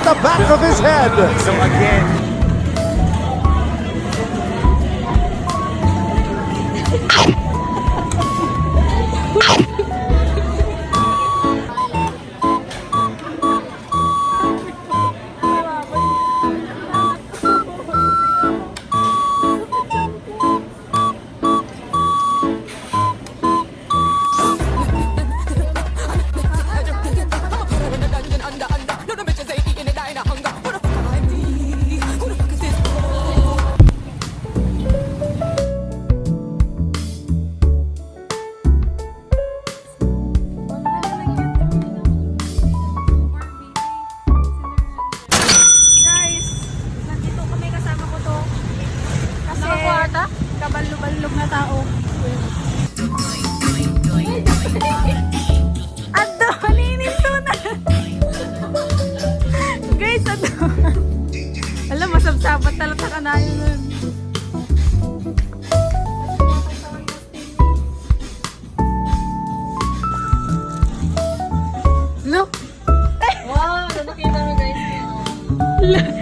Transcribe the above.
at the back of his head. So again, Guys, nandito kami kasama ko to. Kasi kabalo-balog na tao. Ado, linis na. Guys, ado. Alam, masabsabat talaga ka na yun. Look! Wow, nakita mo guys.